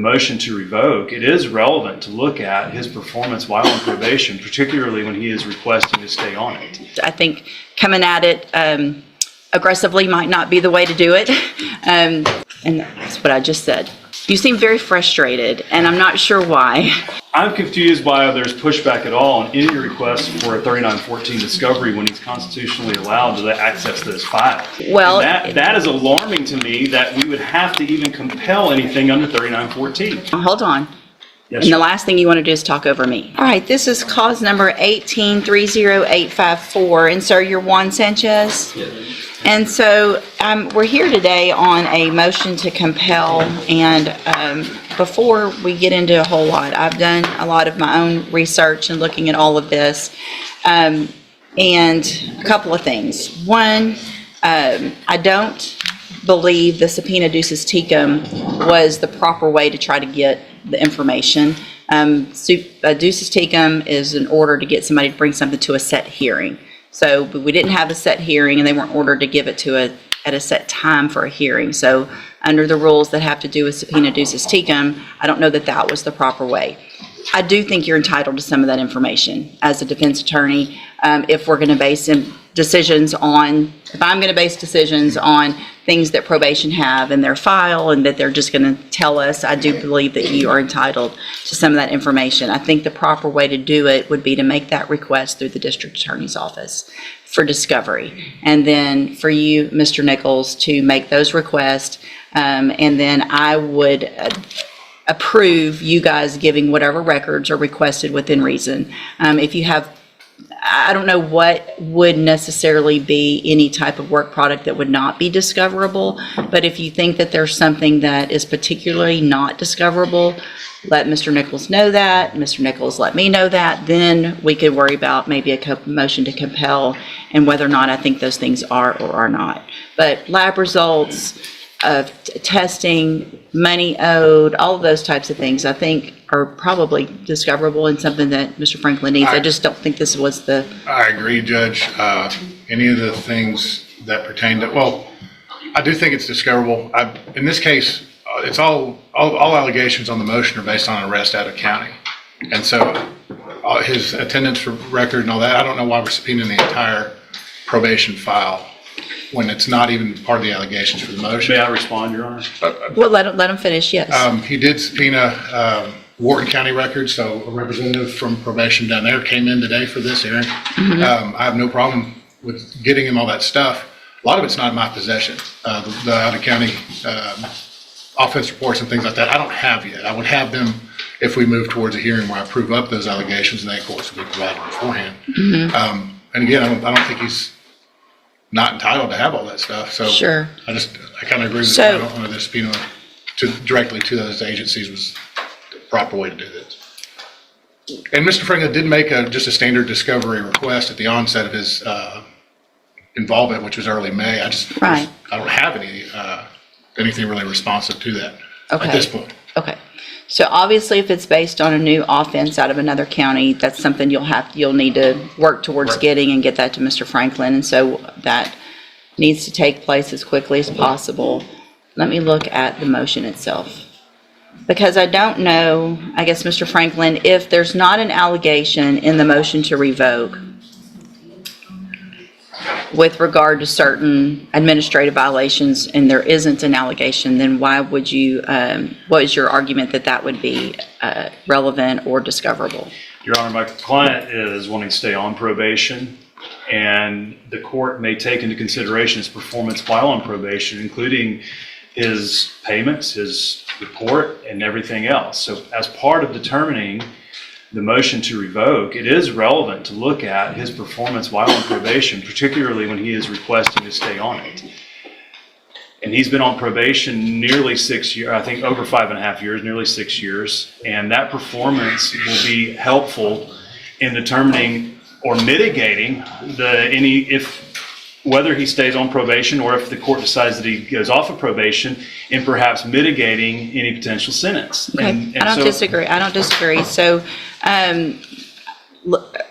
motion to revoke, it is relevant to look at his performance while on probation, particularly when he is requesting to stay on it. I think coming at it aggressively might not be the way to do it. And that's what I just said. You seem very frustrated, and I'm not sure why. I'm confused why there's pushback at all on any request for a 3914 discovery when he's constitutionally allowed to access those files. Well, and that is alarming to me that we would have to even compel anything under 3914. Hold on. Yes, And the last thing you want to do is talk over me. All right, this is cause number 1830854. And sir, you're Juan Sanchez? Yes. And so we're here today on a motion to compel. And before we get into a whole lot, I've done a lot of my own research and looking at all of this. And a couple of things. One, I don't believe the subpoena ducis tecum was the proper way to try to get the information. Ducis tecum is an order to get somebody to bring something to a set hearing. So we didn't have a set hearing, and they weren't ordered to give it to at a set time for a hearing. So under the rules that have to do with subpoena ducis tecum, I don't know that that was the proper way. I do think you're entitled to some of that information as a defense attorney. If we're going to base decisions on, if I'm going to base decisions on things that probation have in their file and that they're just going to tell us, I do believe that you are entitled to some of that information. I think the proper way to do it would be to make that request through the district attorney's office for discovery. And then for you, Mr. Nichols, to make those requests. And then I would approve you guys giving whatever records are requested within reason. If you have, I don't know what would necessarily be any type of work product that would not be discoverable, but if you think that there's something that is particularly not discoverable, let Mr. Nichols know that, Mr. Nichols let me know that, then we could worry about maybe a motion to compel and whether or not I think those things are or are not. But lab results, of testing, money owed, all of those types of things, I think are probably discoverable and something that Mr. Franklin needs. I just don't think this was the... I agree, Judge. Any of the things that pertain to, well, I do think it's discoverable. In this case, it's all allegations on the motion are based on arrest out of county. And so his attendance record and all that, I don't know why we're subpoenaing the entire probation file when it's not even part of the allegations for the motion. May I respond, Your Honor? Well, let him finish, yes. He did subpoena Wharton County records, so a representative from probation down there came in today for this hearing. I have no problem with getting him all that stuff. A lot of it's not in my possession. The out-of-county offense reports and things like that, I don't have yet. I would have them if we move towards a hearing where I prove up those allegations, and they, of course, will be provided beforehand. And again, I don't think he's not entitled to have all that stuff. So sure. I kind of agree with you. I don't know that subpoena directly to those agencies was the proper way to do this. And Mr. Franklin did make just a standard discovery request at the onset of his involvement, which was early May. I don't have anything really responsive to that at this point. Okay. So obviously, if it's based on a new offense out of another county, that's something you'll need to work towards getting and get that to Mr. Franklin. And so that needs to take place as quickly as possible. Let me look at the motion itself. Because I don't know, I guess, Mr. Franklin, if there's not an allegation in the motion to revoke with regard to certain administrative violations and there isn't an allegation, then why would you, what is your argument that would be relevant or discoverable? Your Honor, my client is wanting to stay on probation, and the court may take into consideration his performance while on probation, including his payments, his report, and everything else. So as part of determining the motion to revoke, it is relevant to look at his performance while on probation, particularly when he is requesting to stay on it. And he's been on probation nearly 6 years, I think over 5.5 years, nearly 6 years. And that performance will be helpful in determining or mitigating whether he stays on probation or if the court decides that he goes off of probation, and perhaps mitigating any potential sentence. Okay. I don't disagree. So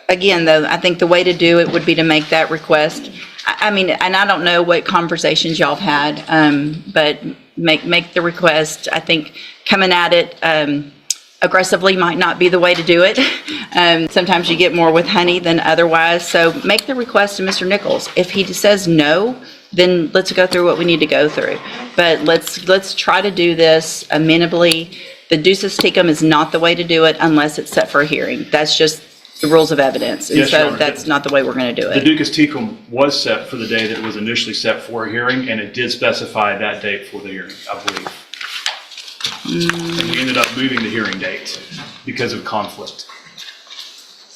again, though, I think the way to do it would be to make that request. I mean, and I don't know what conversations y'all have had, but make the request. I think coming at it aggressively might not be the way to do it. Sometimes you get more with honey than otherwise. So make the request to Mr. Nichols. If he says no, then let's go through what we need to go through. But let's try to do this amenably. The ducis tecum is not the way to do it unless it's set for a hearing. That's just the rules of evidence. And Yes, Your so Honor. that's not the way we're going to do The it. ducis tecum was set for the day that it was initially set for a hearing, and it did specify that date for the hearing, I believe. And we ended up moving the hearing date because of conflict.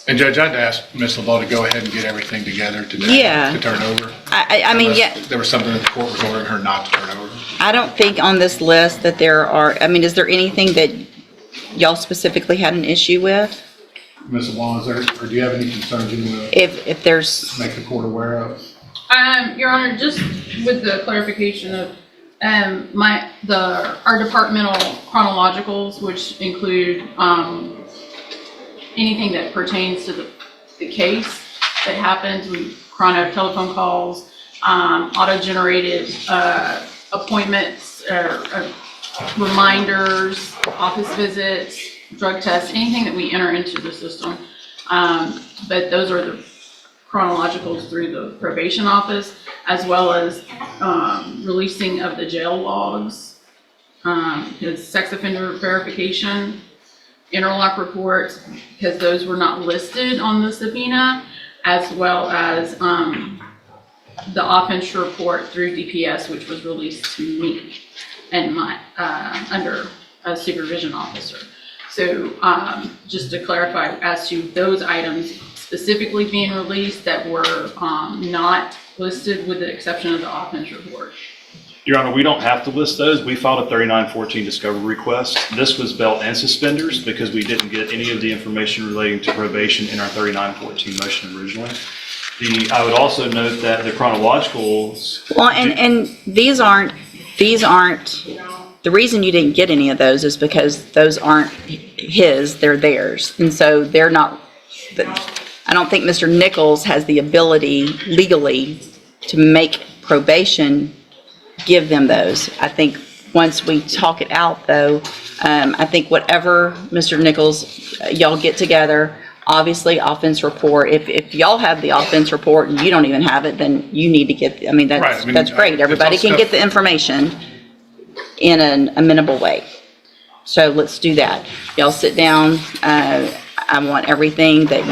And Judge, I'd ask Ms. LeBeau to go ahead and get everything together today Yeah. to turn over. I mean, Unless yeah, there was something that the court was ordering her not to turn over. I don't think on this list that there are, I mean, is there anything that y'all specifically had an issue with? Ms. LeBeau, is there, or do you have any concerns you want If there's, to make the court aware of? Your Honor, just with the clarification of, our departmental chronologicals, which include, anything that pertains to the case that happens, we chrono telephone calls, auto-generated, appointments, reminders, office visits, drug tests, anything that we enter into the system. But those are the chronologicals through the probation office, as well as releasing of the jail logs, his sex offender verification, interlock reports, because those were not listed on the subpoena, as well as the offense report through DPS, which was released to me and my under a supervision officer. So just to clarify, as to those items specifically being released that were not listed, with the exception of the offense report. Your Honor, we don't have to list those. We filed a 3914 discovery request. This was belt and suspenders because we didn't get any of the information relating to probation in our 3914 motion originally. I would also note that the chronologicals. well, and these aren't, the reason you didn't get any of those is because those aren't his, they're theirs. And so they're not, I don't think Mr. Nichols has the ability legally to make probation give them those. I think once we talk it out, though, I think whatever Mr. Nichols, y'all get together, obviously offense report, if y'all have the offense report and you don't even have it, then you need to get, I mean, Right, I mean, that's great. Everybody it's all can get the information in an amenable way. So let's do that. Y'all sit down. I want everything that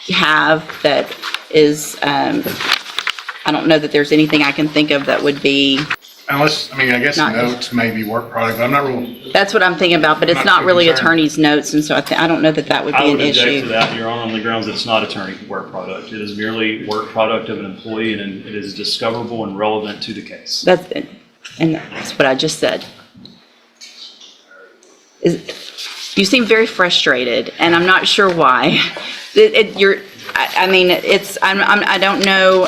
you have that is, I don't know that there's anything I can think of that would be, Unless, I mean, I guess Not- notes may be work product, but I'm not real, that's what I'm thinking about, but it's Not not too really concerned. attorney's notes, and so I don't know that that would I be would an object to issue. that, Your Honor, on the grounds that it's not attorney work product. It is merely work product of an employee, and it is discoverable and relevant to the case. And that's what I just said. You seem very frustrated, and I'm not sure why. I mean, I don't know,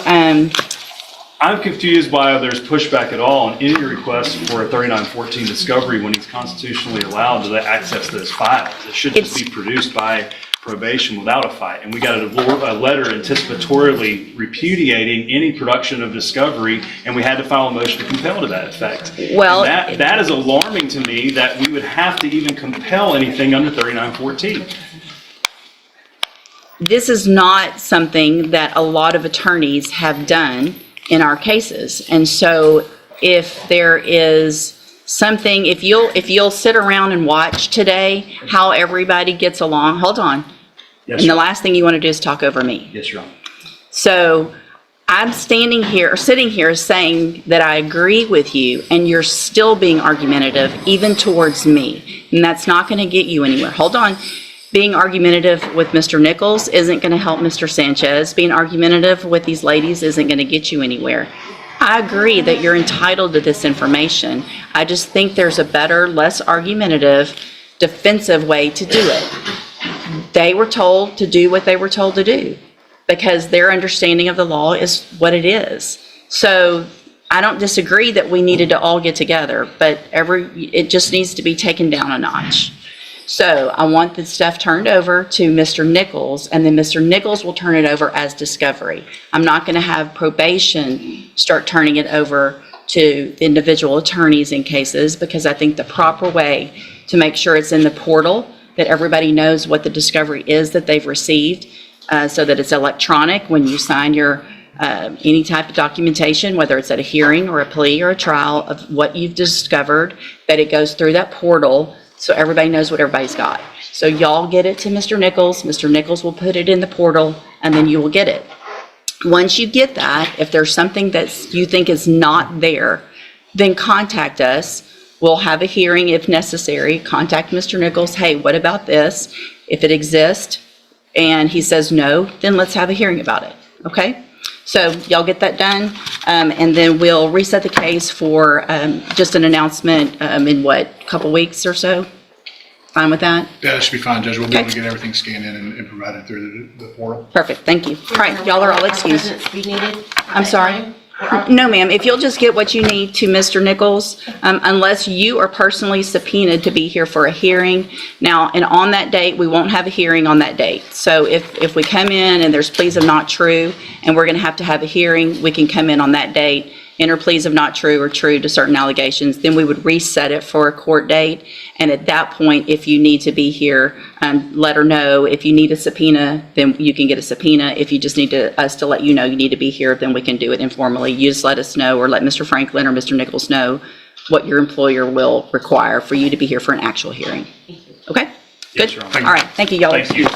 I'm confused why there's pushback at all on any request for a 3914 discovery when he's constitutionally allowed to access those files. It should just be produced by probation without a fight. And we got a letter anticipatorily repudiating any production of discovery, and we had to file a motion to compel to that effect. Well, And that is alarming to me that we would have to even compel anything under 3914. this is not something that a lot of attorneys have done in our cases. And so if there is something, if you'll sit around and watch today how everybody gets along, hold on. Yes, And the Your- last thing you want to do is talk over me. Yes, Your Honor. So I'm standing here, or sitting here saying that I agree with you, and you're still being argumentative, even towards me. And that's not going to get you anywhere. Hold on. Being argumentative with Mr. Nichols isn't going to help Mr. Sanchez. Being argumentative with these ladies isn't going to get you anywhere. I agree that you're entitled to this information. I just think there's a better, less argumentative, defensive way to do it. They were told to do what they were told to do because their understanding of the law is what it is. So I don't disagree that we needed to all get together, but it just needs to be taken down a notch. So I want the stuff turned over to Mr. Nichols, and then Mr. Nichols will turn it over as discovery. I'm not going to have probation start turning it over to the individual attorneys in cases, because I think the proper way to make sure it's in the portal, that everybody knows what the discovery is that they've received, so that it's electronic when you sign your any type of documentation, whether it's at a hearing or a plea or a trial of what you've discovered, that it goes through that portal so everybody knows what everybody's got. So y'all get it to Mr. Nichols. Mr. Nichols will put it in the portal, and then you will get it. Once you get that, if there's something that you think is not there, then contact us. We'll have a hearing if necessary. Contact Mr. Nichols. Hey, what about this? If it exists and he says no, then let's have a hearing about it. Okay? So y'all get that done, and then we'll reset the case for just an announcement in what, a couple weeks or so? Fine with that? Yeah, that should be fine, Judge. We'll be able to Okay. get everything scanned in and provided through the portal. Perfect, thank you. All right, y'all are all excused. Be needed? I'm sorry? No, ma'am, if you'll just get what you need to Mr. Nichols, unless you are personally subpoenaed to be here for a hearing. Now, and on that date, we won't have a hearing on that date. So if we come in and there's pleas of not true, and we're going to have a hearing, we can come in on that date, enter pleas of not true or true to certain allegations, then we would reset it for a court date. And at that point, if you need to be here, let her know. If you need a subpoena, then you can get a subpoena. If you just need us to let you know you need to be here, then we can do it informally. You just let us know, or let Mr. Franklin or Mr. Nichols know what your employer will require for you to be here for an actual hearing. Okay? Yes, Good? Your Honor. All right, thank you, y'all. Thank you.